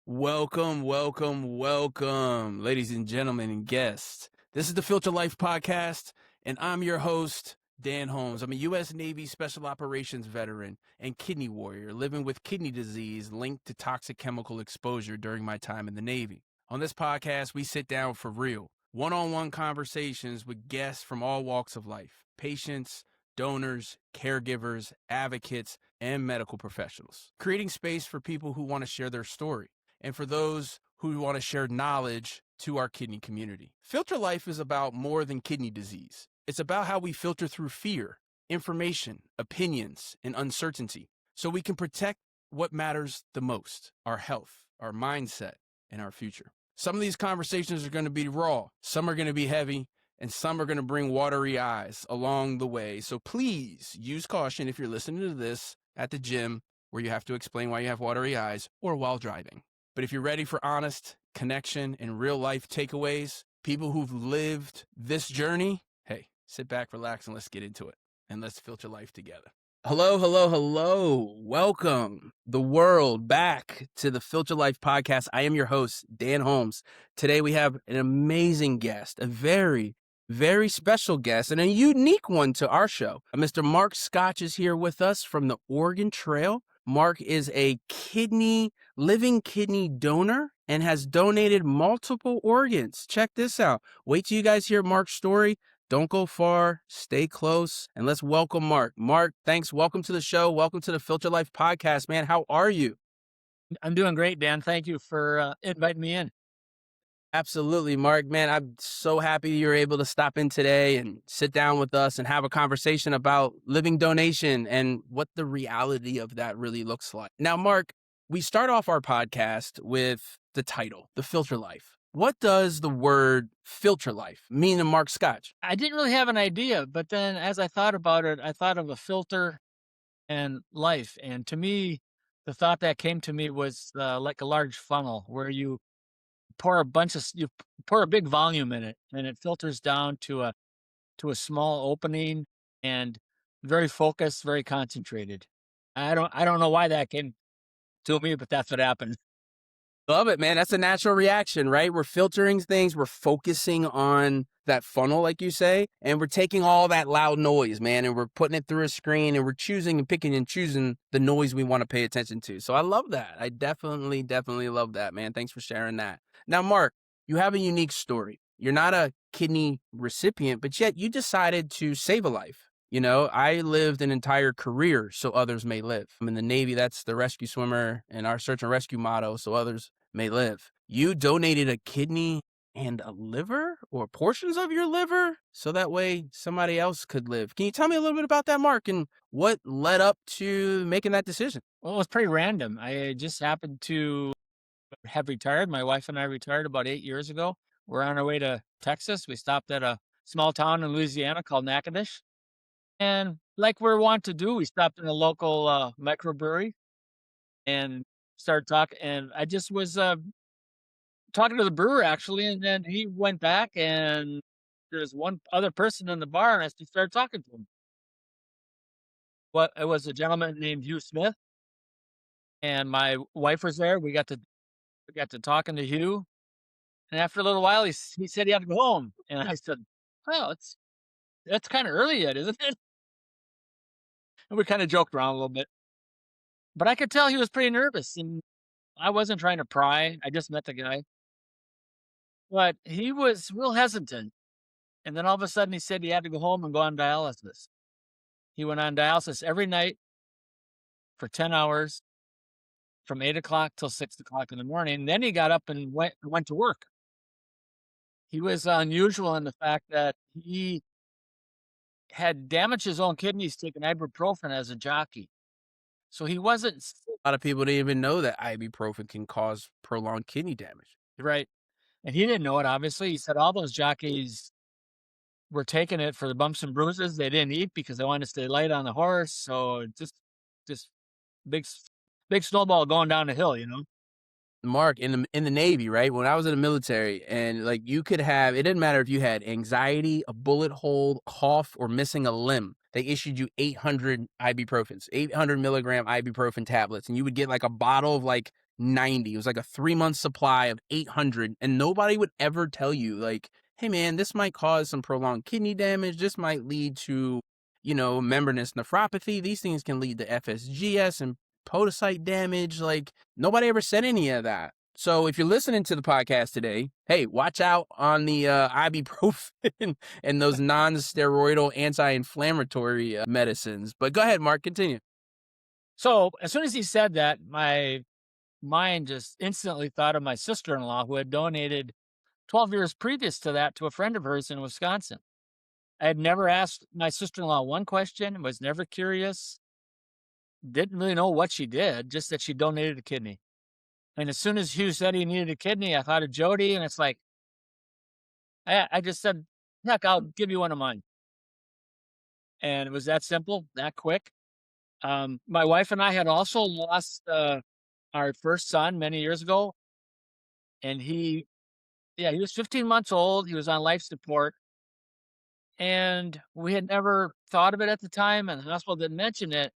Welcome, ladies and gentlemen and guests. This is the FilterLIFE podcast, and I'm your host, Dan Holmes. I'm a U.S. Navy Special Operations veteran and kidney warrior living with kidney disease linked to toxic chemical exposure during my time in the Navy. On this podcast, we sit down for real, one-on-one conversations with guests from all walks of life, patients, donors, caregivers, advocates, and medical professionals, creating space for people who want to share their story and for those who want to share knowledge to our kidney community. FilterLIFE is about more than kidney disease. It's about how we filter through fear, information, opinions, and uncertainty so we can protect what matters the most, our health, our mindset, and our future. Some of these conversations are going to be raw, some are going to be heavy, and some are going to bring watery eyes along the way. So please use caution if you're listening to this at the gym where you have to explain why you have watery eyes or while driving. But if you're ready for honest connection and real life takeaways, people who've lived this journey, hey, sit back, relax, and let's get into it. And let's filter life together. Hello. Welcome the world back to the FilterLIFE podcast. I am your host, Dan Holmes. Today we have an amazing guest, a very, very special guest and a unique one to our show. Mr. Mark Scotch is here with us from the Oregon Trail. Mark is a living kidney donor and has donated multiple organs. Check this out. Wait till you guys hear Mark's story. Don't go far, stay close, and let's welcome Mark. Mark, thanks. Welcome to the show. Welcome to the FilterLIFE podcast, man. How are you? I'm doing great, Dan. Thank you for inviting me in. Absolutely, Mark. Man, I'm so happy you're able to stop in today and sit down with us and have a conversation about living donation and what the reality of that really looks like. Now, Mark, we start off our podcast with the title, The Filter Life. What does the word filter life mean to Mark Scotch? I didn't really have an idea, but then as I thought about it, I thought of a filter and life. And to me, the thought that came to me was like a large funnel where you pour a big volume in it, and it filters down to a small opening and very focused, very concentrated. I don't know why that came to me, but that's what happened. Love it, man. That's a natural reaction, right? We're filtering things. We're focusing on that funnel, like you say, and we're taking all that loud noise, man, and we're putting it through a screen and we're choosing and picking and choosing the noise we want to pay attention to. So I love that. I definitely love that, man. Thanks for sharing that. Now, Mark, you have a unique story. You're not a kidney recipient, but yet you decided to save a life. You know, I lived an entire career so others may live. I'm in the Navy. That's the rescue swimmer and our search and rescue motto, so others may live. You donated a kidney and a liver or portions of your liver so that way somebody else could live. Can you tell me a little bit about that, Mark, and what led up to making that decision? Well, it was pretty random. I just happened to have retired. My wife and I retired about 8 years ago. We're on our way to Texas. We stopped at a small town in Louisiana called Natchitoches. And like we're wont to do, we stopped in a local microbrewery and started talking. And I just was talking to the brewer, actually. And then he went back, and there's one other person in the bar, and I just started talking to him. It was a gentleman named Hugh Smith, and my wife was there. We got to talking to Hugh. And after a little while, he said he had to go home. And I said, well, that's kind of early yet, isn't it? And we kind of joked around a little bit. But I could tell he was pretty nervous, and I wasn't trying to pry. I just met the guy. But he was real hesitant. And then all of a sudden, he said he had to go home and go on dialysis. He went on dialysis every night for 10 hours from 8 o'clock till 6 o'clock in the morning. Then he got up and went to work. He was unusual in the fact that he had damaged his own kidneys taking ibuprofen as a jockey. So he wasn't sick. A lot of people didn't even know that ibuprofen can cause prolonged kidney damage. Right. And he didn't know it, obviously. He said all those jockeys were taking it for the bumps and bruises. They didn't eat because they wanted to stay light on the horse. So just big snowball going down the hill, you know? Mark, in the Navy, right? When I was in the military, and like you could have, it didn't matter if you had anxiety, a bullet hole, cough, or missing a limb. They issued you 800 ibuprofens, 800 milligram ibuprofen tablets, and you would get like a bottle of like 90. It was like a 3 month supply of 800. And nobody would ever tell you, like, hey, man, this might cause some prolonged kidney damage. This might lead to, membranous nephropathy. These things can lead to FSGS and podocyte damage. Like, nobody ever said any of that. So if you're listening to the podcast today, hey, watch out on the ibuprofen and those non-steroidal anti-inflammatory medicines. But go ahead, Mark, continue. So as soon as he said that, my mind just instantly thought of my sister-in-law who had donated 12 years previous to that to a friend of hers in Wisconsin. I had never asked my sister-in-law one question, was never curious, didn't really know what she did, just that she donated a kidney. And as soon as Hugh said he needed a kidney, I thought of Jody, and it's like, I just said, heck, I'll give you one of mine. And it was that simple, that quick. My wife and I had also lost our first son many years ago, and he was 15 months old. He was on life support, and we had never thought of it at the time, and the hospital didn't mention it.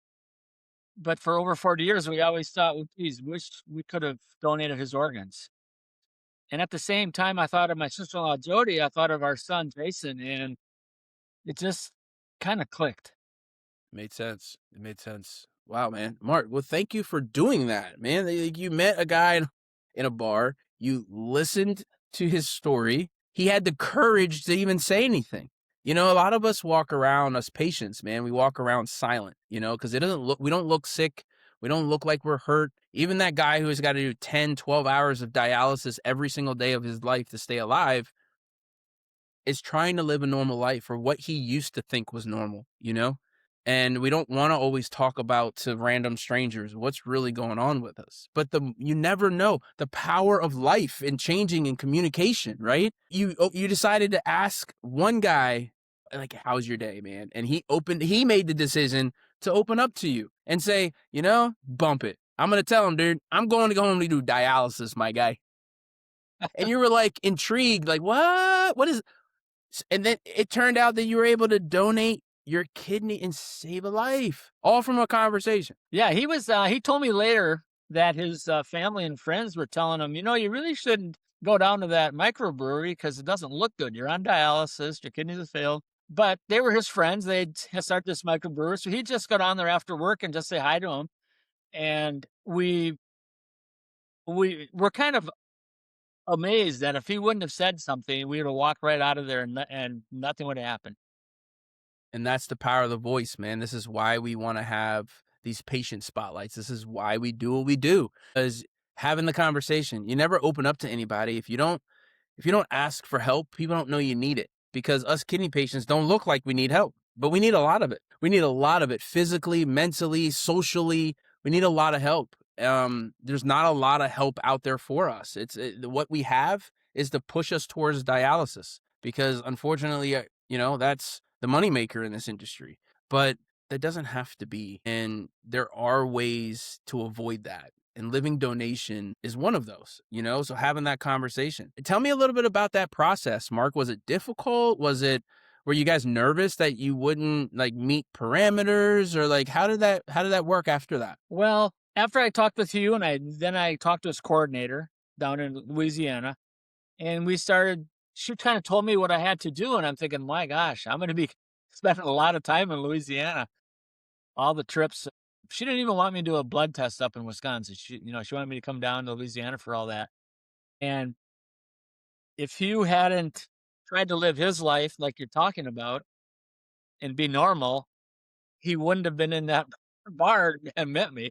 But for over 40 years, we always thought, well, geez, wish we could have donated his organs. And at the same time, I thought of my sister-in-law Jody. I thought of our son Jason, and it just kind of clicked. Made sense. It made sense. Wow, man. Mark, well, thank you for doing that, man. You met a guy in a bar. You listened to his story. He had the courage to even say anything. A lot of us walk around, us patients, man, we walk around silent, because we don't look sick. We don't look like we're hurt. Even that guy who has got to do 10, 12 hours of dialysis every single day of his life to stay alive is trying to live a normal life, or what he used to think was normal, And we don't want to always talk about to random strangers what's really going on with us. But you never know the power of life and changing and communication, right? You decided to ask one guy, like, how's your day, man? And he made the decision to open up to you and say, bump it. I'm going to tell him, dude, I'm going to go home to do dialysis, my guy. And you were like intrigued, like, what is, and then it turned out that you were able to donate your kidney and save a life, all from a conversation. Yeah, he was. He told me later that his family and friends were telling him, you really shouldn't go down to that microbrewery because it doesn't look good. You're on dialysis, your kidneys have failed. But they were his friends. They'd start this microbrewery, so he'd just go down there after work and just say hi to him. And we were kind of amazed that if he wouldn't have said something, we would have walked right out of there and nothing would have happened. And that's the power of the voice, man. This is why we want to have these patient spotlights. This is why we do what we do, is having the conversation. You never open up to anybody. If you don't ask for help, people don't know you need it, because us kidney patients don't look like we need help, but we need a lot of it. We need a lot of it physically, mentally, socially. We need a lot of help. There's not a lot of help out there for us. What we have is to push us towards dialysis, because unfortunately, that's the moneymaker in this industry. But that doesn't have to be. And there are ways to avoid that. And living donation is one of those, so having that conversation. Tell me a little bit about that process, Mark. Was it difficult? Were you guys nervous that you wouldn't meet parameters, or how did that work after that? Well, after I talked with you, and I talked to his coordinator down in Louisiana, and she kind of told me what I had to do, and I'm thinking, my gosh, I'm going to be spending a lot of time in Louisiana, all the trips. She didn't even want me to do a blood test up in Wisconsin. She wanted me to come down to Louisiana for all that. And if Hugh hadn't tried to live his life like you're talking about and be normal, he wouldn't have been in that bar and met me.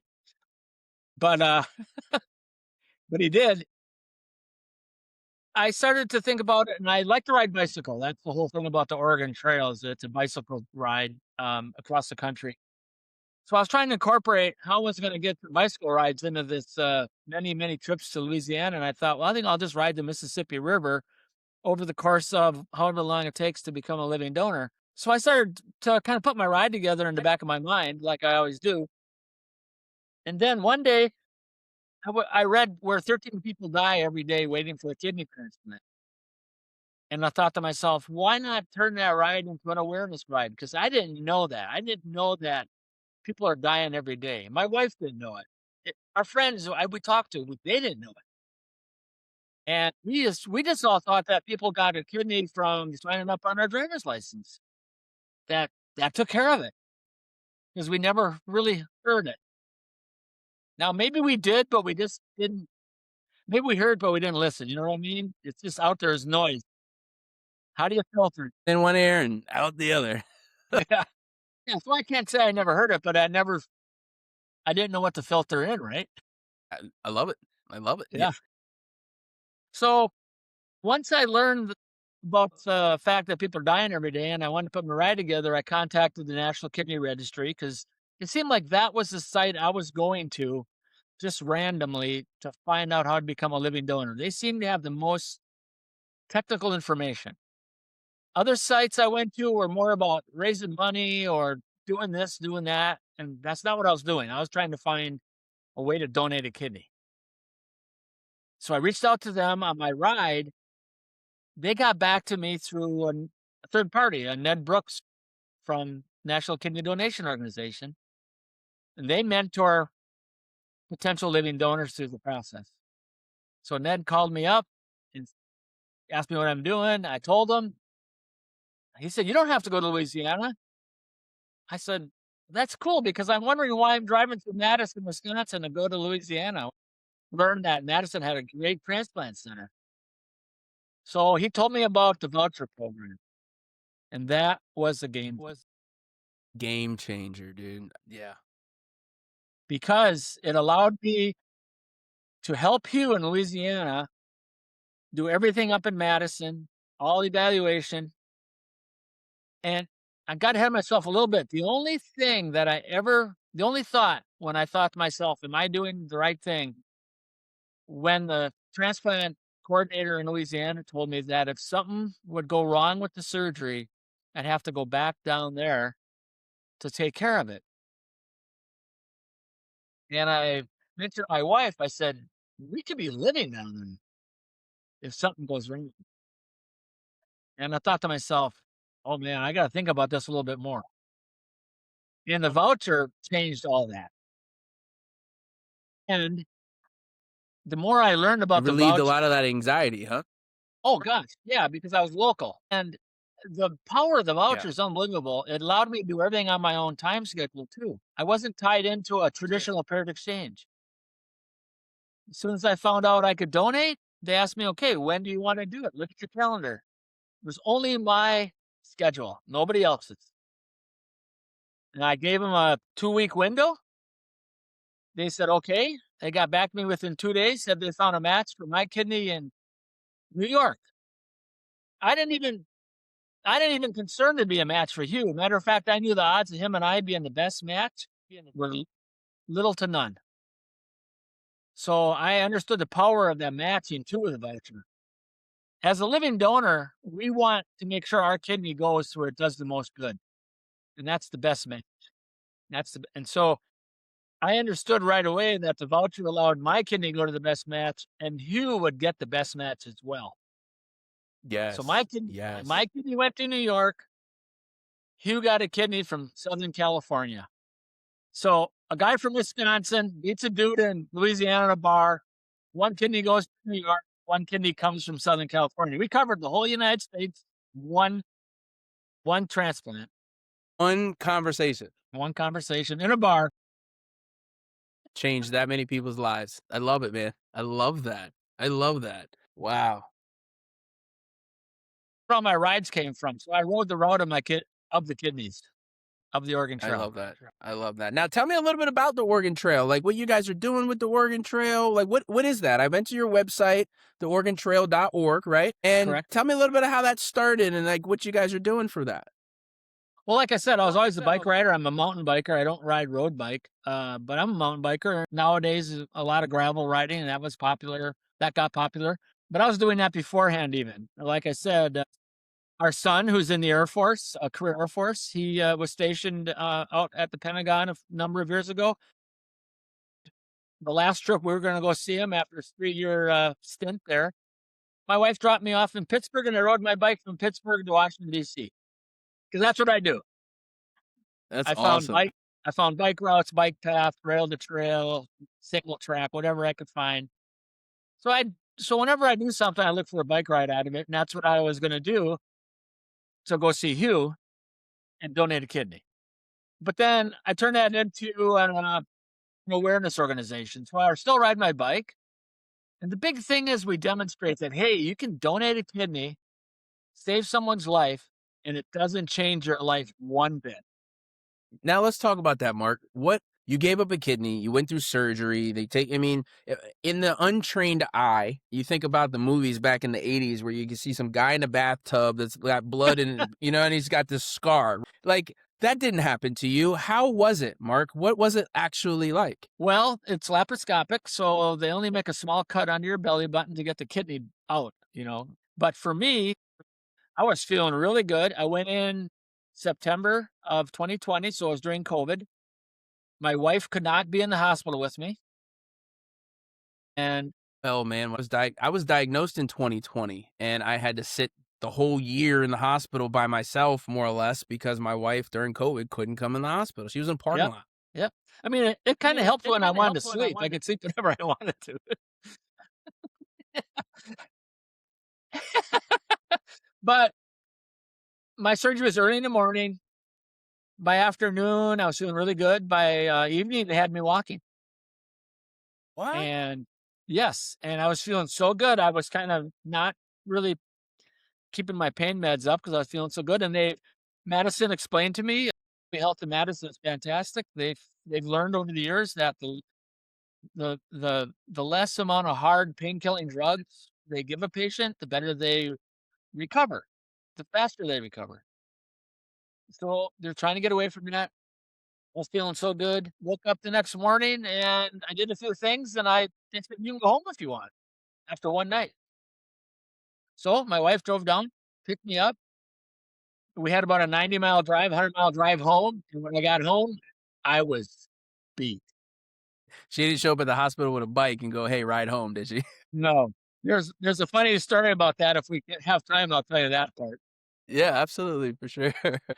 But but he did. I started to think about it, and I like to ride bicycle. That's the whole thing about the Oregon Trails. It's a bicycle ride across the country. So I was trying to incorporate how I was going to get bicycle rides into this many, many trips to Louisiana. And I thought, well, I think I'll just ride the Mississippi River over the course of however long it takes to become a living donor. So I started to kind of put my ride together in the back of my mind, like I always do. And then one day, I read where 13 people die every day waiting for a kidney transplant. And I thought to myself, why not turn that ride into an awareness ride? Because I didn't know that. I didn't know that people are dying every day. My wife didn't know it. our friends we talked to, they didn't know it. And we just all thought that people got a kidney from signing up on our driver's license. That took care of it because we never really heard it. Now maybe we did, but we just didn't. Maybe we heard, but we didn't listen. You know what I mean? It's just out there as noise. How do you filter it? In one ear and out the other. Yeah. Yeah. So I can't say I never heard it, but I didn't know what to filter in, right? I love it. I love it. Yeah. So once I learned about the fact that people are dying every day and I wanted to put my ride together, I contacted the National Kidney Registry because it seemed like that was the site I was going to just randomly to find out how to become a living donor. They seem to have the most technical information. Other sites I went to were more about raising money or doing this, doing that. And that's not what I was doing. I was trying to find a way to donate a kidney. So I reached out to them on my ride. They got back to me through a third party, Ned Brooks from National Kidney Donation Organization. And they mentor potential living donors through the process. So Ned called me up and asked me what I'm doing. I told him. He said, "You don't have to go to Louisiana." I said, "That's cool because I'm wondering why I'm driving through Madison, Wisconsin to go to Louisiana." Learned that Madison had a great transplant center. So he told me about the voucher program. And that was the game. Game changer, dude. Yeah. Because it allowed me to help Hugh in Louisiana do everything up in Madison, all evaluation. And I got ahead of myself a little bit. The only thought when I thought to myself, am I doing the right thing? When the transplant coordinator in Louisiana told me that if something would go wrong with the surgery, I'd have to go back down there to take care of it. And I mentioned to my wife, I said, we could be living down there if something goes wrong. And I thought to myself, oh man, I got to think about this a little bit more. And the voucher changed all that. And the more I learned It about the relieved voucher, a lot of that anxiety, huh? oh gosh, yeah, because I was local. And the power of the voucher is unbelievable. It allowed me to do everything on my own time schedule too. I wasn't tied into a traditional paired exchange. As soon as I found out I could donate, they asked me, okay, when do you want to do it? Look at your calendar. It was only my schedule, nobody else's. And I gave them a 2-week window. They said, okay. They got back to me within 2 days, said they found a match for my kidney in New York. I didn't even concern to be a match for Hugh. Matter of fact, I knew the odds of him and I being the best match were little to none. So I understood the power of that matching too with the voucher. As a living donor, we want to make sure our kidney goes to where it does the most good. And that's the best match. And so I understood right away that the voucher allowed my kidney to go to the best match and Hugh would get the best match as well. Yes. So my kidney went to New York. Hugh got a kidney from Southern California. So a guy from Wisconsin meets a dude in Louisiana at a bar. One kidney goes to New York. One kidney comes from Southern California. We covered the whole United States. One transplant. One conversation in a bar. Changed that many people's lives. I love it, man. I love that. Wow. Where all my rides came from. So I rode the route of the kidneys of the Oregon Trail. I love that. Now tell me a little bit about the Oregon Trail, like what you guys are doing with the Oregon Trail. Like what is that? I went to your website, theoregontrail.org, right? And Correct. Tell me a little bit of how that started and like what you guys are doing for that. Well, like I said, I was always a bike rider. I'm a mountain biker. I don't ride road bike, but I'm a mountain biker. Nowadays, a lot of gravel riding, and that got popular. But I was doing that beforehand even. Like I said, our son, who's in the Air Force, a career Air Force, he was stationed out at the Pentagon a number of years ago. The last trip, we were going to go see him after a 3-year stint there. My wife dropped me off in Pittsburgh, and I rode my bike from Pittsburgh to Washington, D.C., because that's what I do. That's awesome. I found bike routes, bike path, rail to trail, single track, whatever I could find. So so whenever I do something, I look for a bike ride out of it, and that's what I was gonna do to go see Hugh and donate a kidney. But then I turned that into an awareness organization. So I still ride my bike. And the big thing is we demonstrate that, hey, you can donate a kidney, save someone's life, and it doesn't change your life one bit. Now let's talk about that, Mark. What you gave up a kidney, you went through surgery. I mean, in the untrained eye, you think about the movies back in the 80s where you can see some guy in a bathtub that's got blood in, and he's got this scar. Like, that didn't happen to you. How was it, Mark? What was it actually like? Well, it's laparoscopic, so they only make a small cut under your belly button to get the kidney out. But for me, I was feeling really good. I went in September of 2020, so it was during COVID. My wife could not be in the hospital with me. And Oh man, I was diagnosed in 2020, and I had to sit the whole year in the hospital by myself, more or less, because my wife during COVID couldn't come in the hospital. She was in the parking yep, lot. yep. I mean, it kind of helped when I wanted to sleep. I could sleep whenever I wanted to. But my surgery was early in the morning. By afternoon, I was feeling really good. By evening, they had me walking. What? And yes, and I was feeling so good. I was kind of not really keeping my pain meds up because I was feeling so good. And Madison explained to me, health in Madison is fantastic. They've learned over the years that the less amount of hard pain killing drugs they give a patient, the better they recover, the faster they recover. So they're trying to get away from that. I was feeling so good. Woke up the next morning and I did a few things, and they said, "You can go home if you want," after one night. So my wife drove down, picked me up. We had about a 90-mile drive, 100-mile drive home. And when I got home, I was beat. She didn't show up at the hospital with a bike and go, "Hey, ride home," did she? No, there's a funny story about that. If we have time, I'll tell you that part. Yeah, absolutely, for sure.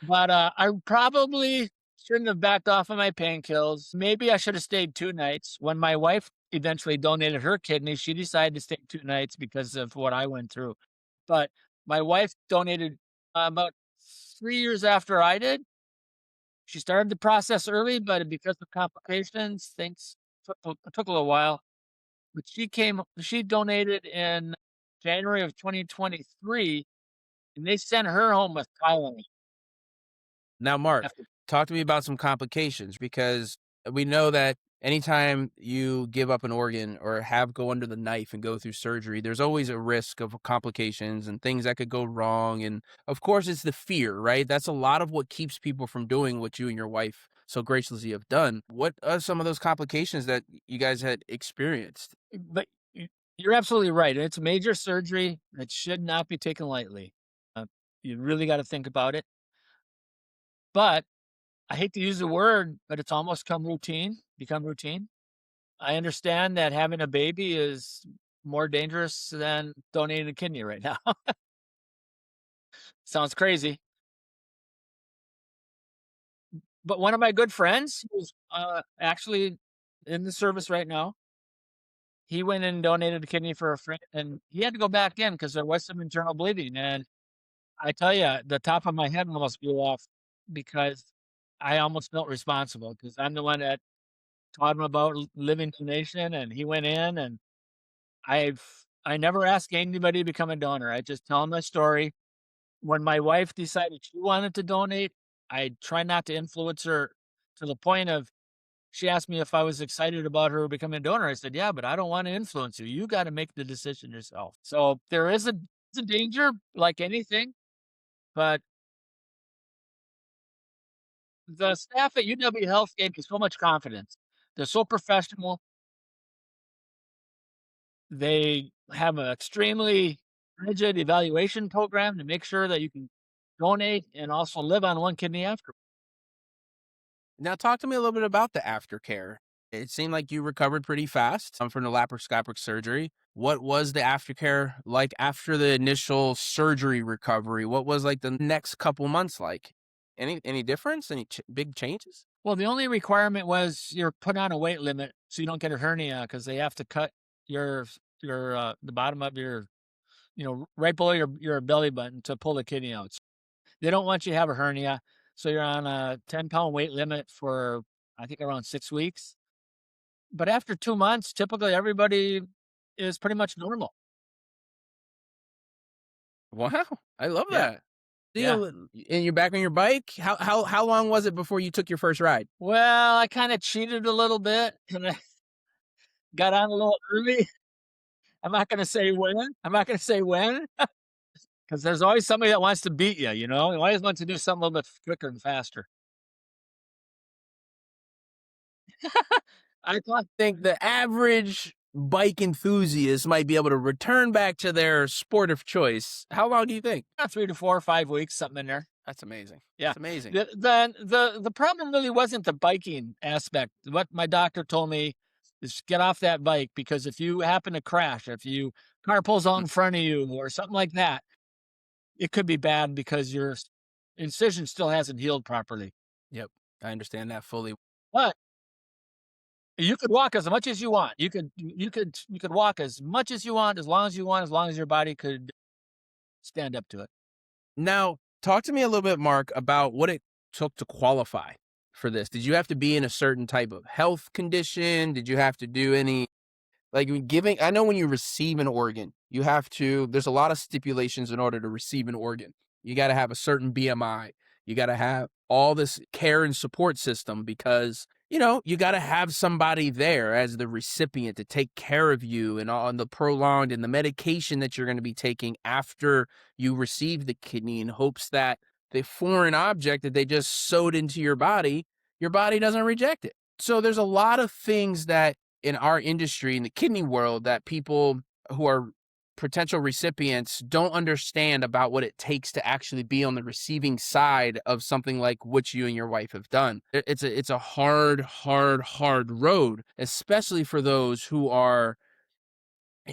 But I probably shouldn't have backed off of my painkillers. Maybe I should have stayed 2 nights. When my wife eventually donated her kidney, she decided to stay 2 nights because of what I went through. But my wife donated about 3 years after I did. She started the process early, but because of complications, things took a little while. But she donated in January of 2023, and they sent her home with Tylenol. Now, Mark, After talk to me about some complications because we know that anytime you give up an organ or have go under the knife and go through surgery, there's always a risk of complications and things that could go wrong. And of course, it's the fear, right? That's a lot of what keeps people from doing what you and your wife so graciously have done. What are some of those complications that you guys had experienced? But you're absolutely right. It's major surgery that should not be taken lightly. Uh, you really got to think about it. But I hate to use the word, but it's almost become routine. I understand that having a baby is more dangerous than donating a kidney right now. Sounds crazy. But one of my good friends, who's actually in the service right now, he went and donated a kidney for a friend, and he had to go back in because there was some internal bleeding. And I tell you, the top of my head almost blew off because I almost felt responsible because I'm the one that taught him about living donation, and he went in, and I never ask anybody to become a donor. I just tell them my story. When my wife decided she wanted to donate, I try not to influence her to the point of she asked me if I was excited about her becoming a donor. I said, "Yeah, but I don't want to influence you. You got to make the decision yourself." So there is a danger, like anything, but the staff at UW Health gave me so much confidence. They're so professional. They have an extremely rigid evaluation program to make sure that you can donate and also live on one kidney after. Now, talk to me a little bit about the aftercare. It seemed like you recovered pretty fast from the laparoscopic surgery. What was the aftercare like after the initial surgery recovery? What was like the next couple months like? Any difference? Any big changes? Well, the only requirement was you're put on a weight limit so you don't get a hernia because they have to cut your the bottom of your, right below your belly button to pull the kidney out. They don't want you to have a hernia, so you're on a 10-pound weight limit for, I think, around 6 weeks. But after 2 months, typically everybody is pretty much normal. Wow, I love Yeah, that. yeah. And you're back on your bike. How long was it before you took your first ride? Well, I kinda cheated a little bit, and I got on a little early. I'm not gonna say when, because there's always somebody that wants to beat you, you know? You always want to do something a little bit quicker and faster. I thought Think the average bike enthusiast might be able to return back to their sport of choice. How long do you think? 3 to 4 or 5 weeks, something in there. That's amazing. Yeah. That's amazing. The problem really wasn't the biking aspect. What my doctor told me is get off that bike because if you happen to crash, if you car pulls out Mm, in front of you or something like that, it could be bad because your incision still hasn't healed properly. Yep, I understand that fully. But you could walk as much as you want. You could walk as much as you want, as long as you want, as long as your body could stand up to it. Now, talk to me a little bit, Mark, about what it took to qualify for this. Did you have to be in a certain type of health condition? Did you have to do any like when giving? I know when you receive an organ, you have to. There's a lot of stipulations in order to receive an organ. You got to have a certain BMI. You got to have all this care and support system because you got to have somebody there as the recipient to take care of you and on the prolonged and the medication that you're going to be taking after you receive the kidney in hopes that the foreign object that they just sewed into your body doesn't reject it. So there's a lot of things that in our industry, in the kidney world, that people who are potential recipients don't understand about what it takes to actually be on the receiving side of something like what you and your wife have done. It's a hard road, especially for those who are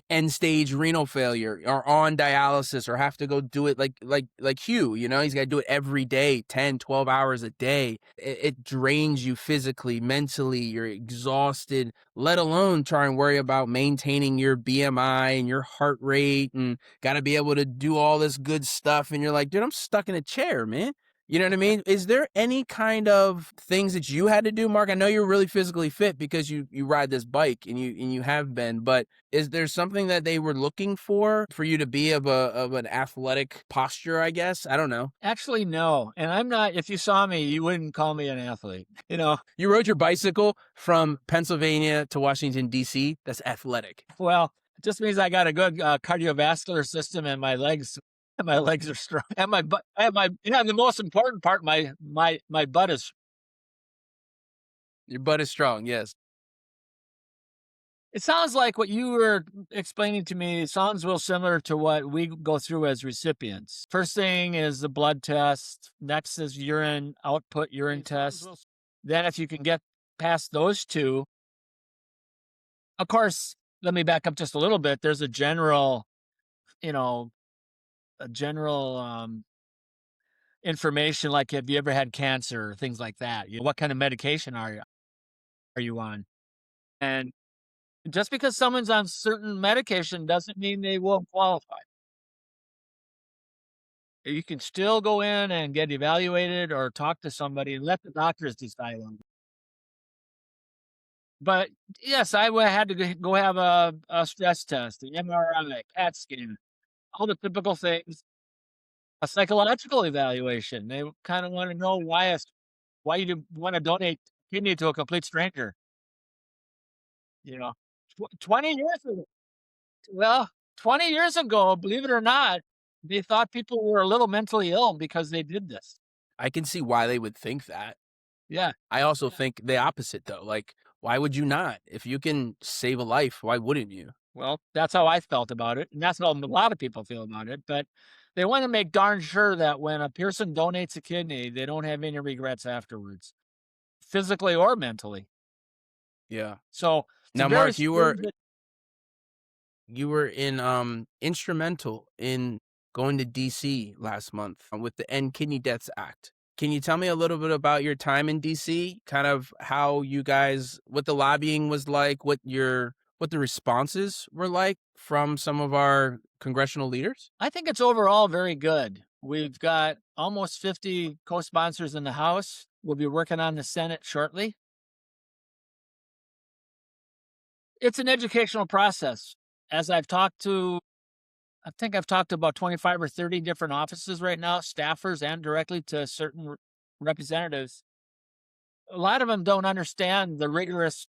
end stage renal failure or on dialysis or have to go do it like Hugh, he's got to do it every day, 10, 12 hours a day. It drains you physically, mentally, you're exhausted, let alone try and worry about maintaining your BMI and your heart rate and got to be able to do all this good stuff. And you're like, dude, I'm stuck in a chair, man. You know what I mean? Is there any kind of things that you had to do, Mark? I know you're really physically fit because you ride this bike and you have been, but is there something that they were looking for you to be of an athletic posture, I guess? I don't know. Actually, no. And I'm not, if you saw me, you wouldn't call me an athlete. You rode your bicycle from Pennsylvania to Washington, D.C. That's athletic. Well, it just means I got a good cardiovascular system and my legs are strong. And my butt, the most important part, my butt is. Your butt is strong, yes. It sounds like what you were explaining to me sounds real similar to what we go through as recipients. First thing is the blood test. Next is urine output, urine test. Then if you can get past those two, of course, let me back up just a little bit. There's you know, a general information like have you ever had cancer or things like that. What kind of medication are you on? And just because someone's on certain medication doesn't mean they won't qualify. You can still go in and get evaluated or talk to somebody and let the doctors decide on it. But yes, had to go have a stress test, an MRI, CAT scan, all the typical things. A psychological evaluation. They kind of want to know why you want to donate kidney to a complete stranger. You know, 20 years ago. Well, 20 years ago, believe it or not, they thought people were a little mentally ill because they did this. I can see why they would think that. Yeah. I also think the opposite, though. Like, why would you not? If you can save a life, why wouldn't you? Well, that's how I felt about it, and that's how a lot of people feel about it. But they want to make darn sure that when a person donates a kidney, they don't have any regrets afterwards, physically or mentally. Yeah. So it's a Now, very Mark, you were stringent. you were instrumental in going to DC last month with the End Kidney Deaths Act. Can you tell me a little bit about your time in DC? Kind of how you guys, what the lobbying was like, what the responses were like from some of our congressional leaders? I think it's overall very good. We've got almost 50 co-sponsors in the House. We'll be working on the Senate shortly. It's an educational process. As I've talked to, I think I've talked to about 25 or 30 different offices right now, staffers and directly to certain representatives. A lot of them don't understand the rigorous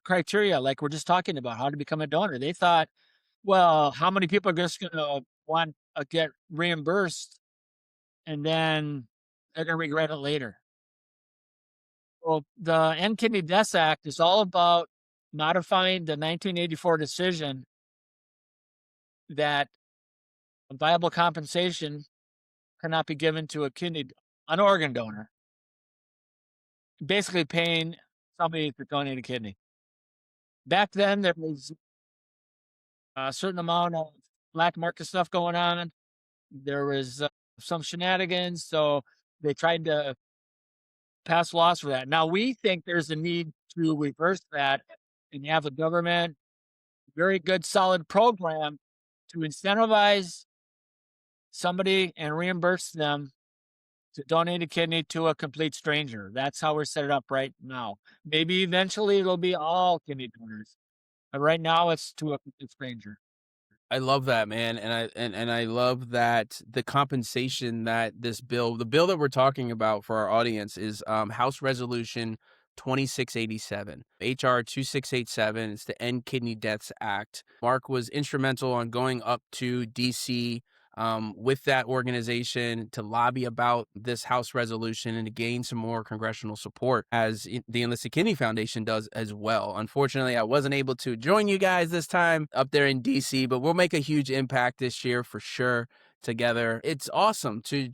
criteria, like we're just talking about, how to become a donor. They thought, well, how many people are just going to want to get reimbursed and then they're going to regret it later? Well, the End Kidney Deaths Act is all about modifying the 1984 decision that viable compensation cannot be given to an organ donor, basically paying somebody to donate a kidney. Back then, there was a certain amount of black market stuff going on. There was some shenanigans, so they tried to pass laws for that. Now we think there's a need to reverse that and have a government very good solid program to incentivize somebody and reimburse them to donate a kidney to a complete stranger. That's how we're set up right now. Maybe eventually it'll be all kidney donors. But right now it's to a complete stranger. I love that, man, and I love that the compensation that the bill that we're talking about for our audience is House Resolution 2687, HR 2687. It's the End Kidney Deaths Act. Mark was instrumental on going up to DC with that organization to lobby about this House resolution and to gain some more congressional support, as the Enlisted Kidney Foundation does as well. Unfortunately, I wasn't able to join you guys this time up there in DC, but we'll make a huge impact this year for sure together. It's awesome to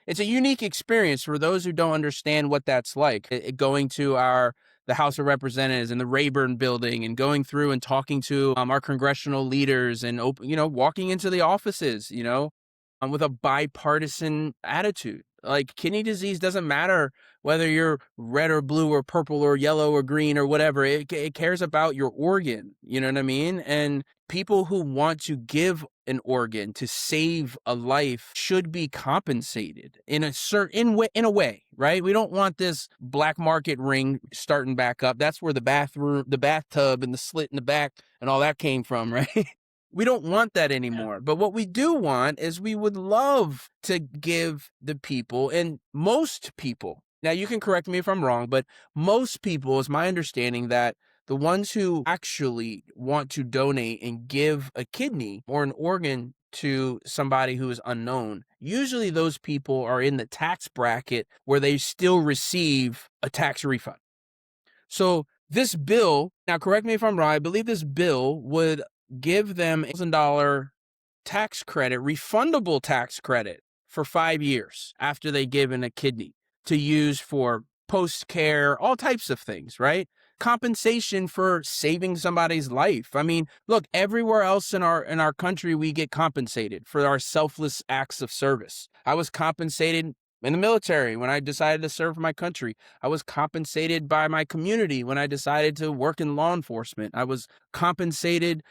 it's a unique experience for those who don't understand what that's like. Going to the House of Representatives and the Rayburn building and going through and talking to our congressional leaders and walking into the offices, with a bipartisan attitude. Like, kidney disease doesn't matter whether you're red or blue or purple or yellow or green or whatever. It cares about your organ. You know what I mean? And people who want to give an organ to save a life should be compensated in a way, right? We don't want this black market ring starting back up. That's where the bathtub and the slit in the back and all that came from, right? We don't want that anymore. But what we do want is we would love to give the people, and most people, now you can correct me if I'm wrong, but most people, is my understanding, that the ones who actually want to donate and give a kidney or an organ to somebody who is unknown, usually those people are in the tax bracket where they still receive a tax refund. So this bill, now correct me if I'm wrong, I believe this bill would give them $1,000 tax credit, refundable tax credit for 5 years after they give in a kidney to use for post-care, all types of things, right? Compensation for saving somebody's life. I mean, look, everywhere else in our country, we get compensated for our selfless acts of service. I was compensated in the military when I decided to serve my country. I was compensated by my community when I decided to work in law enforcement. I was compensated,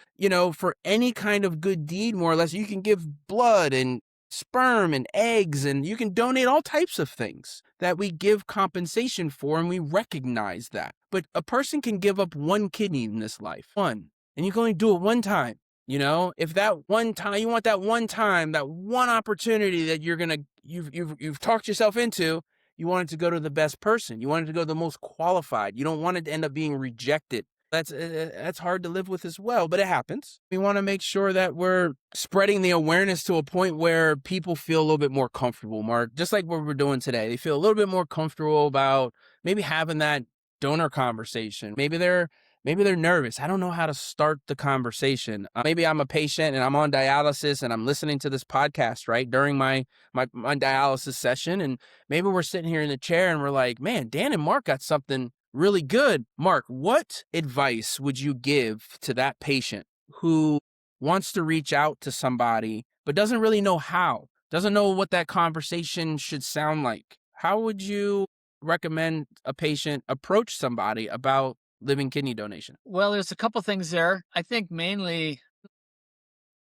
for any kind of good deed, more or less. You can give blood and sperm and eggs, and you can donate all types of things that we give compensation for, and we recognize that. But a person can give up one kidney in this life, and you can only do it one time. If that one time, you want that one time, that one opportunity that you've talked yourself into, you want it to go to the best person. You want it to go to the most qualified. You don't want it to end up being rejected. That's hard to live with as well, but it happens. We want to make sure that we're spreading the awareness to a point where people feel a little bit more comfortable, Mark, just like what we're doing today. They feel a little bit more comfortable about maybe having that donor conversation. Maybe they're nervous. I don't know how to start the conversation. Maybe I'm a patient and I'm on dialysis and I'm listening to this podcast, right, during my dialysis session. And maybe we're sitting here in the chair and we're like, man, Dan and Mark got something really good. Mark, what advice would you give to that patient who wants to reach out to somebody but doesn't really know how doesn't know what that conversation should sound like. How would you recommend a patient approach somebody about living kidney donation? Well, there's a couple things there. I think mainly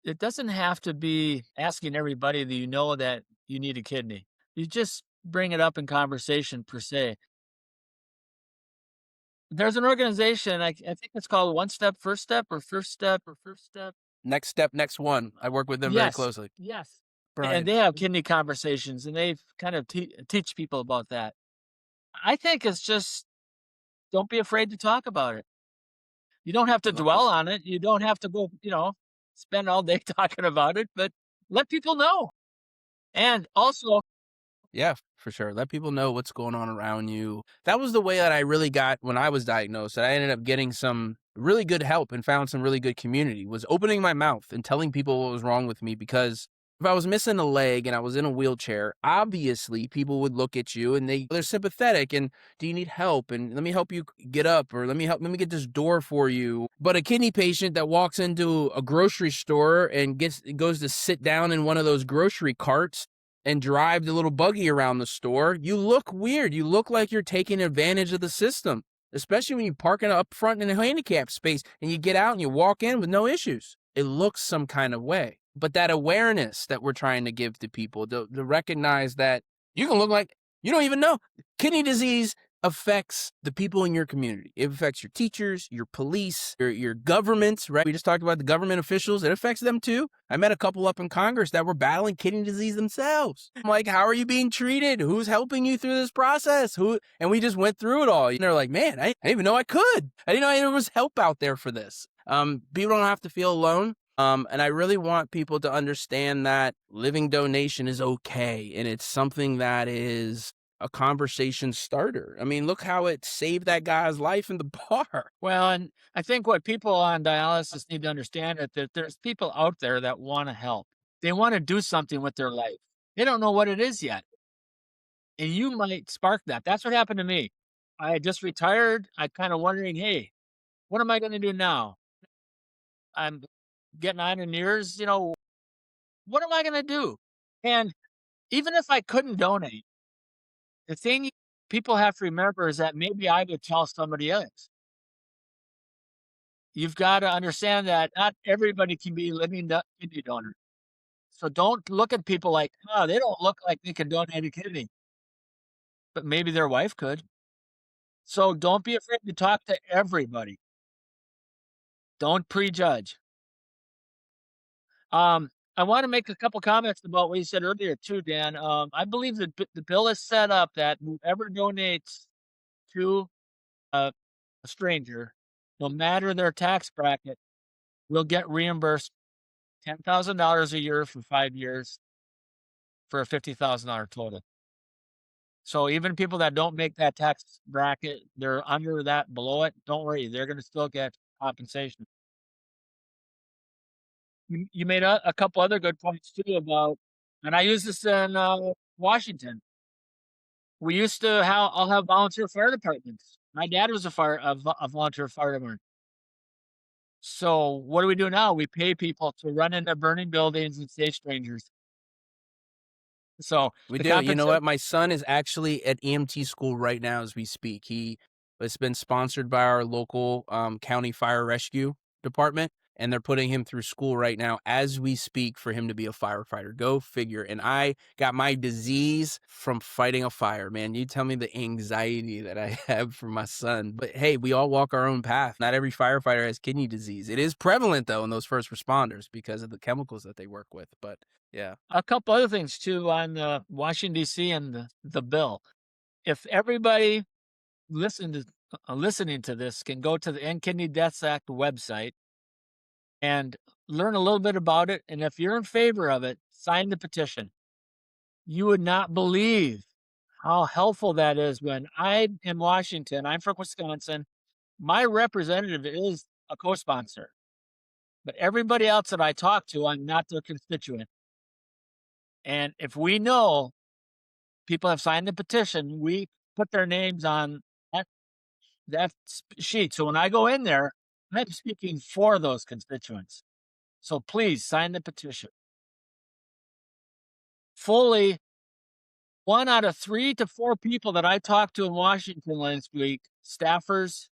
it doesn't have to be asking everybody that you know that you need a kidney. You just bring it up in conversation per se. There's an organization, I think it's called One Step, First Step, or First Step, or First Step. Next step, next one. I work with them very Yes, closely. yes. And Brian. they have kidney conversations, and they kind of teach people about that. I think it's just don't be afraid to talk about it. You don't have I to love it. dwell on it. You don't have to go, spend all day talking about it, but let people know. And also, Yeah, for sure. Let people know what's going on around you. That was the way that I really got when I was diagnosed. That I ended up getting some really good help and found some really good community, was opening my mouth and telling people what was wrong with me. Because if I was missing a leg and I was in a wheelchair, obviously people would look at you and they're sympathetic and do you need help? And let me help you get up, or let me get this door for you. But a kidney patient that walks into a grocery store and goes to sit down in one of those grocery carts and drive the little buggy around the store, you look weird. You look like you're taking advantage of the system, especially when you park it up front in a handicap space and you get out and you walk in with no issues. It looks some kind of way. But that awareness that we're trying to give to people to recognize that you can look like you don't even know. Kidney disease affects the people in your community. It affects your teachers, your police, your governments, right? We just talked about the government officials. It affects them too. I met a couple up in Congress that were battling kidney disease themselves. I'm like, how are you being treated? Who's helping you through this process? And we just went through it all. And they're like, man, I didn't even know I could. I didn't know there was help out there for this. People don't have to feel alone. And I really want people to understand that living donation is okay. And it's something that is a conversation starter. I mean, look how it saved that guy's life in the bar. well, and I think what people on dialysis need to understand is that there's people out there that want to help. They want to do something with their life. They don't know what it is yet. And you might spark that. That's what happened to me. I had just retired. I kind of wondering, hey, what am I going to do now? I'm getting on in years, what am I going to do? And even if I couldn't donate, the thing people have to remember is that maybe I would tell somebody else. You've got to understand that not everybody can be living kidney donor. So don't look at people like, oh, they don't look like they can donate a kidney, but maybe their wife could. So don't be afraid to talk to everybody. Don't prejudge. I want to make a couple comments about what you said earlier too, Dan. I believe that the bill is set up that whoever donates to a stranger, no matter their tax bracket, will get reimbursed $10,000 a year for 5 years for a $50,000 total. So even people that don't make that tax bracket, they're under that, below it, don't worry, they're going to still get compensation. You made a couple other good points too about, and I use this in Washington. We used to I'll have volunteer fire departments. My dad was a volunteer fire department. So what do we do now? We pay people to run into burning buildings and save strangers. So We the do. You know compensation. what? My son is actually at EMT school right now as we speak. It's been sponsored by our local county fire rescue department, and they're putting him through school right now as we speak for him to be a firefighter. Go figure. And I got my disease from fighting a fire, man. You tell me the anxiety that I have for my son. But hey, we all walk our own path. Not every firefighter has kidney disease. It is prevalent though in those first responders because of the chemicals that they work with. But yeah. A couple other things too on Washington D.C. and the bill. If everybody listening to this can go to the End Kidney Deaths Act website and learn a little bit about it, and if you're in favor of it, sign the petition. You would not believe how helpful that is. When I'm in Washington, I'm from Wisconsin. My representative is a co-sponsor, but everybody else that I talk to, I'm not their constituent. And if we know people have signed the petition, we put their names on that sheet. So when I go in there, I'm speaking for those constituents. So please sign the petition. fully 1 out of 3 to 4 people that I talked to in Washington last week, staffers,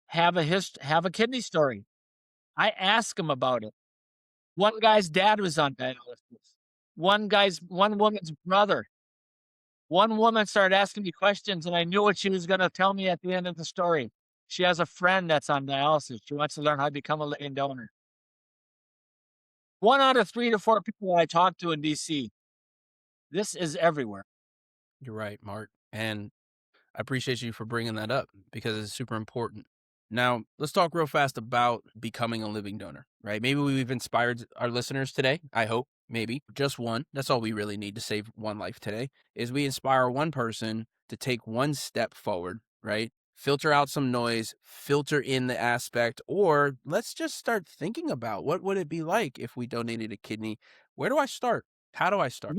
have a kidney story. I ask them about it. One guy's dad was on dialysis. One woman's brother. One woman started asking me questions, and I knew what she was gonna tell me at the end of the story. She has a friend that's on dialysis. She wants to learn how to become a living donor. 1 out of 3 to 4 people I talked to in DC. This is everywhere. You're right, Mark. And I appreciate you for bringing that up because it's super important. Now, let's talk real fast about becoming a living donor, right? Maybe we've inspired our listeners today. I hope, maybe just one. That's all we really need to save one life today is we inspire one person to take one step forward, right? Filter out some noise, filter in the aspect, or let's just start thinking about what would it be like if we donated a kidney? Where do I start? How do I start?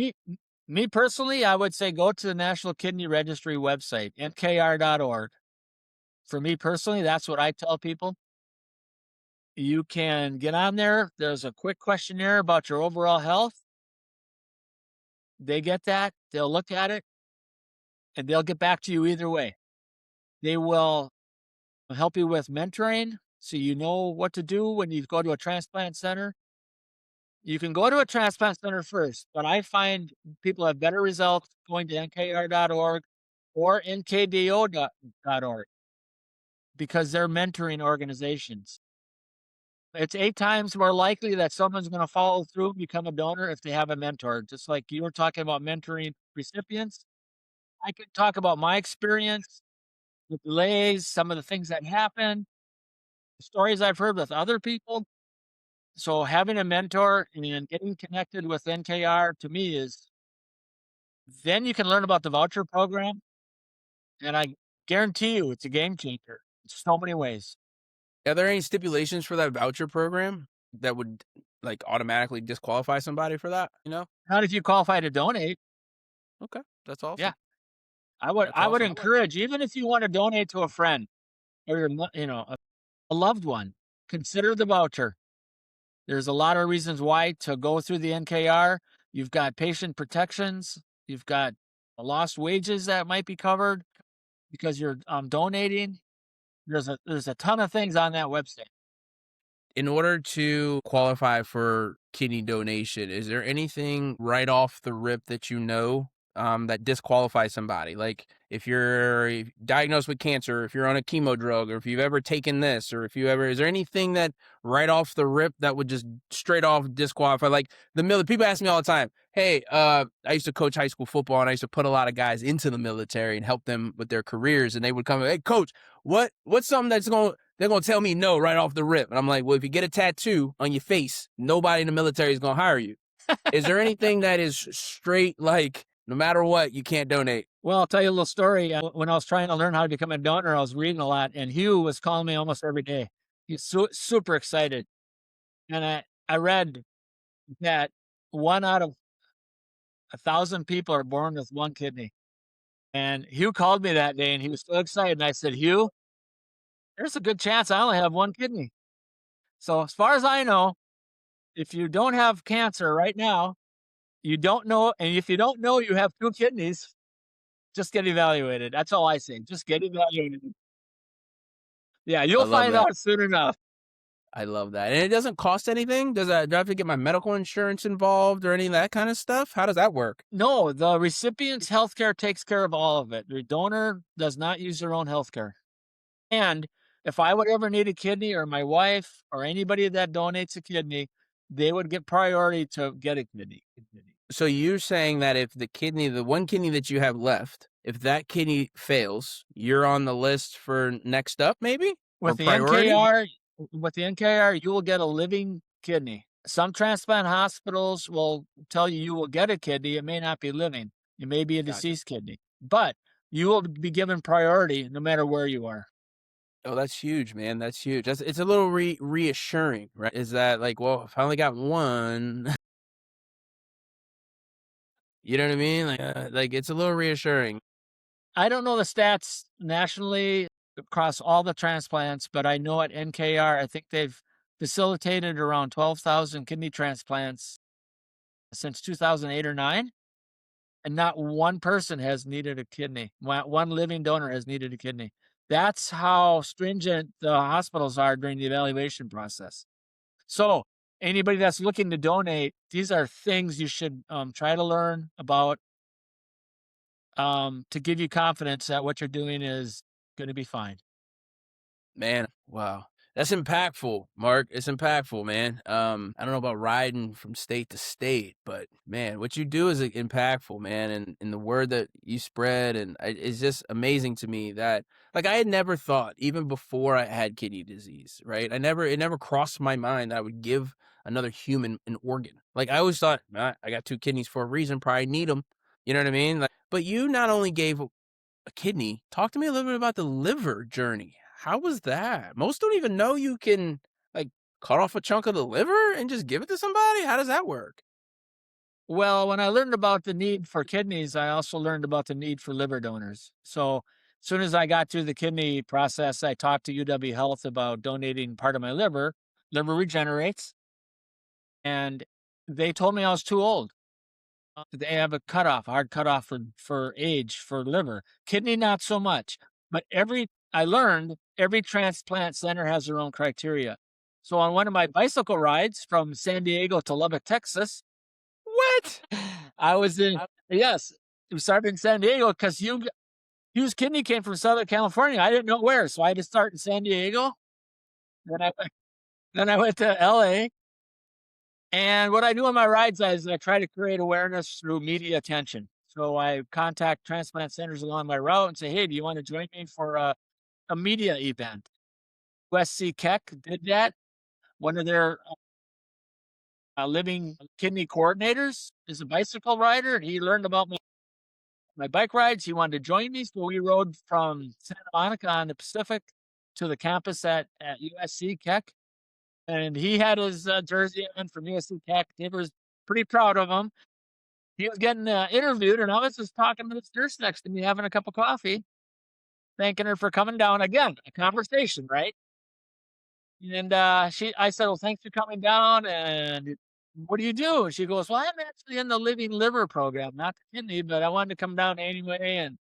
Me personally, I would say go to the National Kidney Registry website, nkr.org. For me personally, that's what I tell people. You can get on there. There's a quick questionnaire about your overall health. They get that, they'll look at it, and they'll get back to you either way. They will help you with mentoring so you know what to do when you go to a transplant center. You can go to a transplant center first, but I find people have better results going to nkr.org or nkdo.org because they're mentoring organizations. It's 8 times more likely that someone's going to follow through and become a donor if they have a mentor. Just like you were talking about mentoring recipients, I could talk about my experience with delays, some of the things that happen, the stories I've heard with other people. So having a mentor and getting connected with NKR to me is then you can learn about the voucher program, and I guarantee you it's a game changer in so many ways. Are there any stipulations for that voucher program that would like automatically disqualify somebody for that? Not if you qualify to donate. Okay, that's Yeah, awesome. That's I would awesome. encourage, even if you want to donate to a friend or a loved one, consider the voucher. There's a lot of reasons why to go through the NKR. You've got patient protections. You've got lost wages that might be covered because you're donating. There's a ton of things on that website. In order to qualify for kidney donation, is there anything right off the rip that that disqualifies somebody? Like if you're diagnosed with cancer, if you're on a chemo drug, or if you've ever taken this, or is there anything that right off the rip that would just straight off disqualify? Like people ask me all the time, hey, I used to coach high school football and I used to put a lot of guys into the military and help them with their careers. And they would come, hey, coach, what's something they're going to tell me no right off the rip. And I'm like, well, if you get a tattoo on your face, nobody in the military is going to hire you. Is there anything that is straight, like, no matter what, you can't donate? Well, I'll tell you a little story. When I was trying to learn how to become a donor, I was reading a lot, and Hugh was calling me almost every day. He's super excited. And I read that 1 out of 1,000 people are born with one kidney. And Hugh called me that day, and he was so excited. And I said, Hugh, there's a good chance I only have one kidney. So as far as I know, if you don't have cancer right now, you don't know, and if you don't know you have 2 kidneys, just get evaluated. That's all I say. Just get evaluated. Yeah, I you'll love find that. out soon enough. I love that. And it doesn't cost anything? Do I have to get my medical insurance involved or any of that kind of stuff? How does that work? No, the recipient's healthcare takes care of all of it. The donor does not use their own healthcare. And if I would ever need a kidney, or my wife or anybody that donates a kidney, they would get priority to get a kidney. So you're saying that if the one kidney that you have left, if that kidney fails, you're on the list for next up, maybe? Or With the priority? NKR, with the NKR, you will get a living kidney. Some transplant hospitals will tell you will get a kidney. It may not be living. It may be a Gotcha. deceased kidney, but you will be given priority no matter where you are. Oh, that's huge, man. That's huge. It's a little reassuring, right? Is that like, well, if I only got one, you know what I mean? Like it's a little reassuring. I don't know the stats nationally across all the transplants, but I know at NKR, I think they've facilitated around 12,000 kidney transplants since 2008 or 9, and not one person has needed a kidney. One living donor has needed a kidney. That's how stringent the hospitals are during the evaluation process. So anybody that's looking to donate, these are things you should try to learn about to give you confidence that what you're doing is going to be fine. Man, wow. That's impactful, Mark. It's impactful, man. I don't know about riding from state to state, but man, what you do is impactful, man. And the word that you spread, it's just amazing to me that, like, I had never thought, even before I had kidney disease, right? It never crossed my mind that I would give another human an organ. Like, I always thought, "Nah, I got 2 kidneys for a reason, probably need them." You know what I mean? Like, but you not only gave a kidney. Talk to me a little bit about the liver journey. How was that? Most don't even know you can, like, cut off a chunk of the liver and just give it to somebody. How does that work? Well, when I learned about the need for kidneys, I also learned about the need for liver donors. So as soon as I got through the kidney process, I talked to UW Health about donating part of my liver. Liver regenerates, and they told me I was too old. They have a cutoff, hard cutoff for age for liver. Kidney, not so much. But I learned every transplant center has their own criteria. So on one of my bicycle rides from San Diego to Lubbock, Texas, What? I was in, yes, we started in San Diego because Hugh's kidney came from Southern California. I didn't know where. So I had to start in San Diego. Then I, then I went to LA. And what I do on my rides is I try to create awareness through media attention. So I contact transplant centers along my route and say, hey, do you want to join me for a media event? USC Keck did that. One of their living kidney coordinators is a bicycle rider, and he learned about my bike rides. He wanted to join me. So we rode from Santa Monica on the Pacific to the campus at USC Keck. And he had his jersey on from USC Keck. He was pretty proud of him. He was getting interviewed, and I was just talking to this nurse next to me, having a cup of coffee, thanking her for coming down. Again, a conversation, right? And I said, "Well, thanks for coming down. And what do you do?" And she goes, "Well, I'm actually in the living liver program, not the kidney, but I wanted to come down anyway and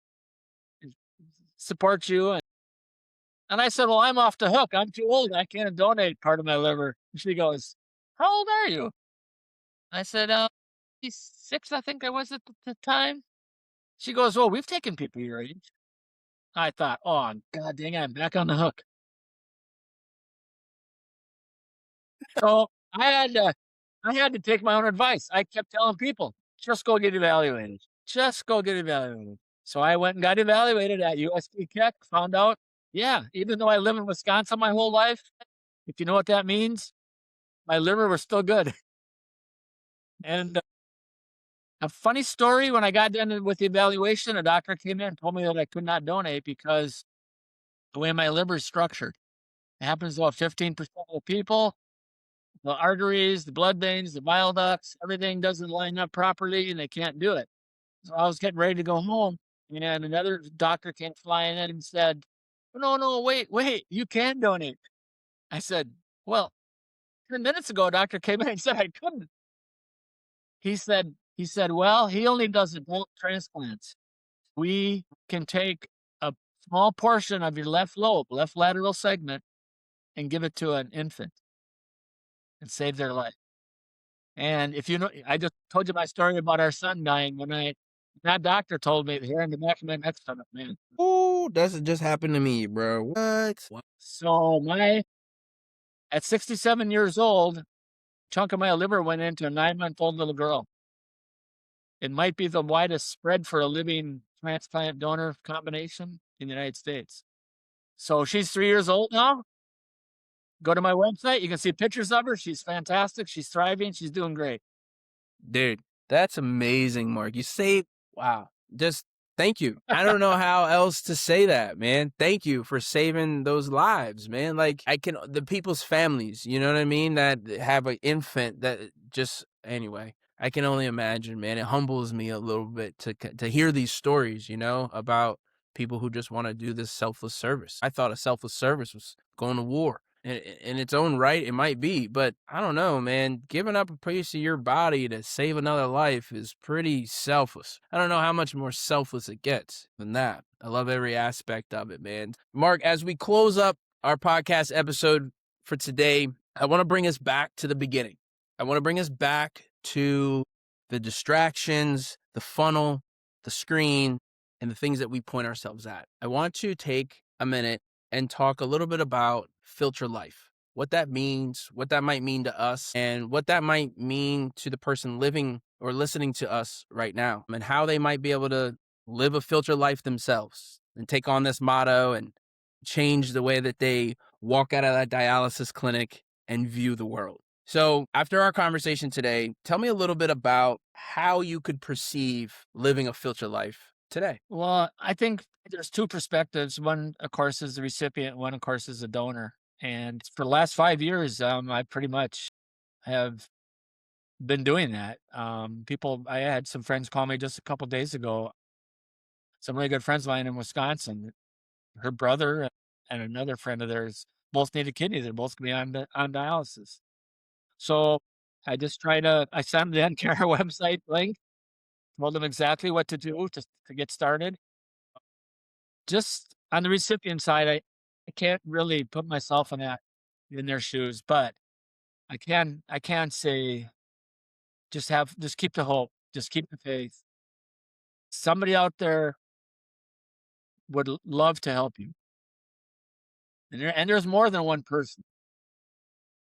support you." And I said, "Well, I'm off the hook. I'm too old. I can't donate part of my liver." And she goes, "How old are you?" I said, 6, I think I was at the time. She goes, "Well, we've taken people your age." I thought, "Oh, god dang it, I'm back on the hook." So I had to take my own advice. I kept telling people, "Just go get evaluated. Just go get evaluated." So I went and got evaluated at USD Keck, found out, yeah, even though I live in Wisconsin my whole life, if you know what that means, my liver was still good. And a funny story, when I got done with the evaluation, a doctor came in and told me that I could not donate because the way my liver is structured. It happens to about 15% of the people. The arteries, the blood veins, the bile ducts, everything doesn't line up properly and they can't do it. So I was getting ready to go home, and another doctor came flying in and said, "No, no, wait, you can donate." I said, "Well, 10 minutes ago, a doctor came in and said I couldn't." He said, "Well, he only does adult transplants. We can take a small portion of your left lobe, left lateral segment, and give it to an infant and save their life." And if you know, I just told you my story about our son dying when that doctor told me here in the back of my neck stomach, man. Ooh, that's just happened to me, bro. What? So at 67 years old, chunk of my liver went into a 9-month-old little girl. It might be the widest spread for a living transplant donor combination in the United States. So she's 3 years old now. Go to my website. You can see pictures of her. She's fantastic. She's thriving. She's doing great. Dude, that's amazing, Mark. Wow, just thank you. I don't know how else to say that, man. Thank you for saving those lives, man. Like, the people's families, you know what I mean, that have an infant that anyway, I can only imagine, man. It humbles me a little bit to hear these stories, about people who just want to do this selfless service. I thought a selfless service was going to war. In its own right, it might be, but I don't know, man. Giving up a piece of your body to save another life is pretty selfless. I don't know how much more selfless it gets than that. I love every aspect of it, man. Mark, as we close up our podcast episode for today, I want to bring us back to the beginning. I want to bring us back to the distractions, the funnel, the screen, and the things that we point ourselves at. I want to take a minute and talk a little bit about FilterLIFE, what that means, what that might mean to us, and what that might mean to the person living or listening to us right now, and how they might be able to live a filter life themselves and take on this motto and change the way that they walk out of that dialysis clinic and view the world. So after our conversation today, tell me a little bit about how you could perceive living a filter life today. Well, I think there's two perspectives. One, of course, is the recipient. One, of course, is the donor. And for the last 5 years, I pretty much have been doing that. I had some friends call me just a couple days ago. Some really good friends of mine in Wisconsin. Her brother and another friend of theirs both need a kidney. They're both going to be on dialysis. So I sent them the NCare website link, told them exactly what to do to get started. Just on the recipient side, I can't really put myself in their shoes, but I can say just keep the hope, just keep the faith. Somebody out there would love to help you. And there's more than one person.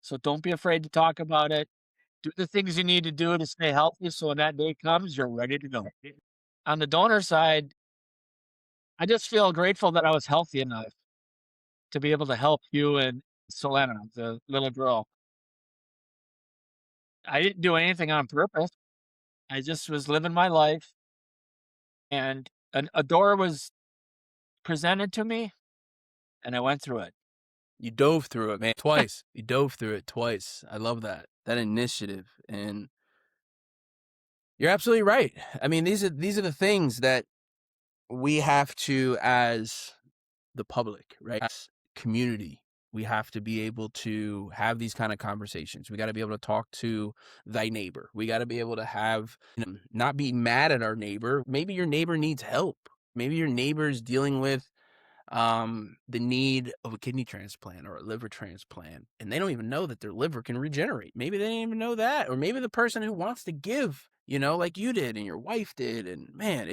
So don't be afraid to talk about it. Do the things you need to do to stay healthy so when that day comes, you're ready to go. On the donor side, I just feel grateful that I was healthy enough to be able to help you and Selena, the little girl. I didn't do anything on purpose. I just was living my life, and a door was presented to me, and I went through it. You dove through it, man, twice. You dove through it twice. I love that initiative. And you're absolutely right. I mean, these are the things that we have to, as the public, right? As community, we have to be able to have these kind of conversations. We got to be able to talk to thy neighbor. We got to be able to have, not be mad at our neighbor. Maybe your neighbor needs help. Maybe your neighbor's dealing with the need of a kidney transplant or a liver transplant, and they don't even know that their liver can regenerate. Maybe they didn't even know that. Or maybe the person who wants to give, like you did and your wife did. And man,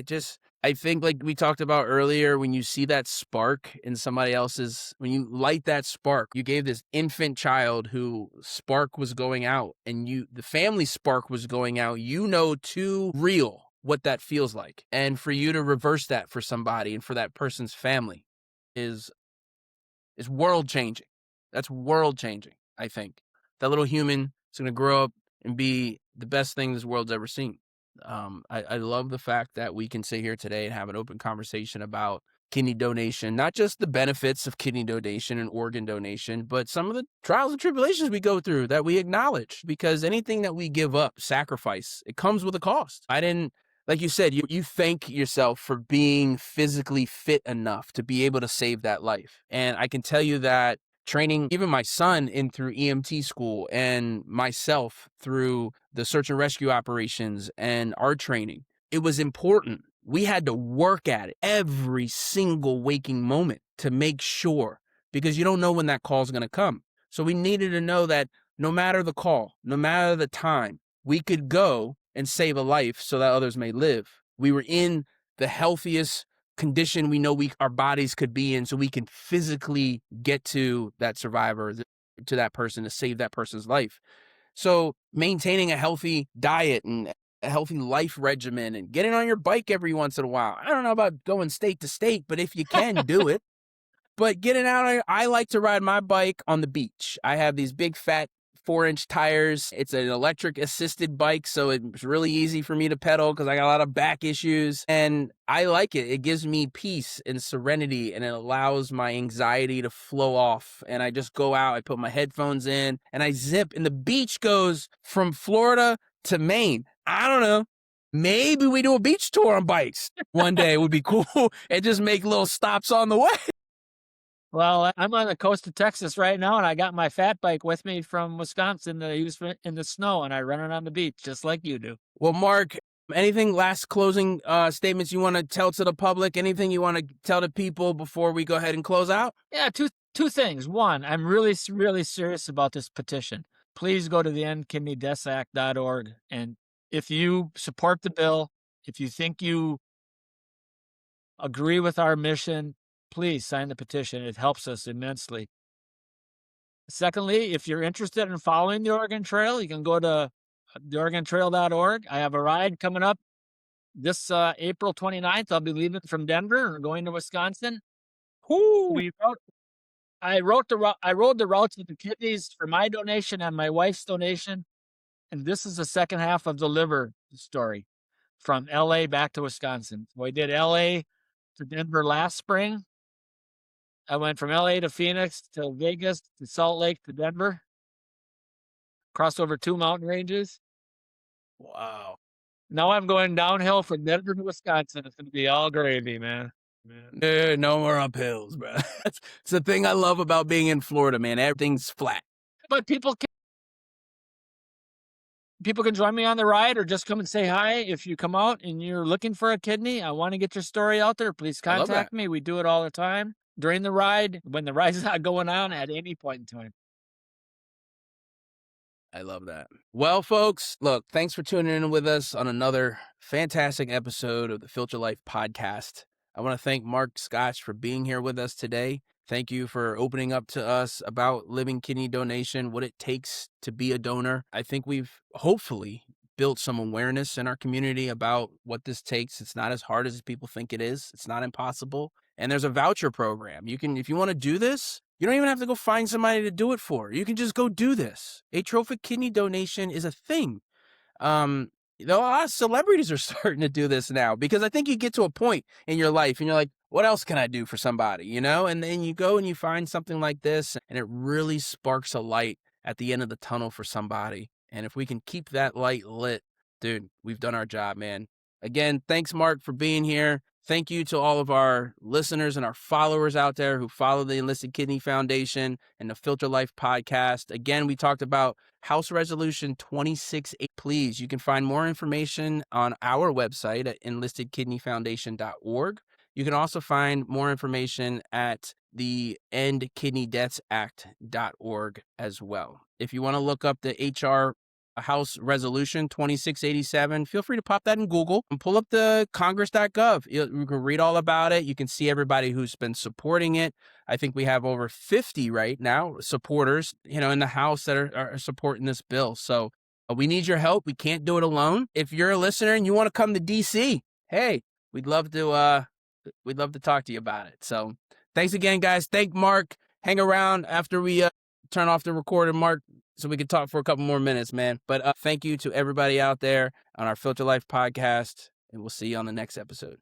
I think, like we talked about earlier, when you see that spark in somebody else's, when you light that spark, you gave this infant child who spark was going out, and the family spark was going out, too real what that feels like. And for you to reverse that for somebody and for that person's family is world changing. That's world changing. I think that little human is going to grow up and be the best thing this world's ever seen. I love the fact that we can sit here today and have an open conversation about kidney donation, not just the benefits of kidney donation and organ donation, but some of the trials and tribulations we go through that we acknowledge, because anything that we give up, sacrifice, it comes with a cost. Like you said, you thank yourself for being physically fit enough to be able to save that life. And I can tell you that training even my son in through EMT school and myself through the search and rescue operations and our training, it was important. We had to work at it every single waking moment to make sure, because you don't know when that call is going to come. So we needed to know that no matter the call, no matter the time, we could go and save a life so that others may live. We were in the healthiest condition we know our bodies could be in, so we can physically get to that survivor, to that person, to save that person's life. So maintaining a healthy diet and a healthy life regimen and getting on your bike every once in a while. I don't know about going state to state, but if you can, do it. But getting out, I like to ride my bike on the beach. I have these big fat 4-inch tires. It's an electric assisted bike, so it's really easy for me to pedal because I got a lot of back issues, and I like it. It gives me peace and serenity, and it allows my anxiety to flow off. And I just go out, I put my headphones in, and I zip, and the beach goes from Florida to Maine. I don't know. Maybe we do a beach tour on bikes one day. It would be cool, and just make little stops on the way. Well, I'm on the coast of Texas right now, and I got my fat bike with me from Wisconsin that I use in the snow, and I run it on the beach just like you do. Well, Mark, anything last closing statements you want to tell to the public? Anything you want to tell the people before we go ahead and close out? Yeah, two things. One, I'm really serious about this petition. Please go to the endkidneydeathsact.org, and if you support the bill, if you think you agree with our mission, please sign the petition. It helps us immensely. Secondly, if you're interested in following the Oregon Trail, you can go to theoregontrail.org. I have a ride coming up this April 29th. I'll be leaving from Denver and going to Wisconsin. Whoo! I rode the routes with the kidneys for my donation and my wife's donation, and this is the second half of the liver story from LA back to Wisconsin. We did LA to Denver last spring. I went from LA to Phoenix to Vegas to Salt Lake to Denver. Crossed over 2 mountain ranges. Wow. Now I'm going downhill from Denver to Wisconsin. It's going to be all gravy, man. No more uphills, bro. It's the thing I love about being in Florida, man. Everything's flat. But people can join me on the ride or just come and say hi. If you come out and you're looking for a kidney, I want to get your story out there, please contact me. We do it all the time during the ride, when the ride's not going on, at any point in time. I love that. Well, folks, look, thanks for tuning in with us on another fantastic episode of the Filter Life podcast. I want to thank Mark Scotch for being here with us today. Thank you for opening up to us about living kidney donation, what it takes to be a donor. I think we've hopefully built some awareness in our community about what this takes. It's not as hard as people think it is. It's not impossible. And there's a voucher program. You can, if you want to do this, you don't even have to go find somebody to do it for. You can just go do this. Atrophic kidney donation is a thing. A lot of celebrities are starting to do this now, because I think you get to a point in your life and you're like, what else can I do for somebody, you know? And then you go and you find something like this, and it really sparks a light at the end of the tunnel for somebody. And if we can keep that light lit, dude, we've done our job, man. Again, thanks, Mark, for being here. Thank you to all of our listeners and our followers out there who follow the Enlisted Kidney Foundation and the Filter Life podcast. Again, we talked about House Resolution 26. Please, you can find more information on our website at enlistedkidneyfoundation.org. You can also find more information at the endkidneydeathsact.org as well. If you want to look up the HR House Resolution 2687, feel free to pop that in Google and pull up the congress.gov. You can read all about it. You can see everybody who's been supporting it. I think we have over 50 right now supporters, in the House that are supporting this bill. So we need your help. We can't do it alone. If you're a listener and you want to come to DC, hey, we'd love to talk to you about it. So thanks again, guys. Thank Mark. Hang around after we turn off the recorder, Mark, so we can talk for a couple more minutes, man. But thank you to everybody out there on our Filter Life podcast, and we'll see you on the next episode.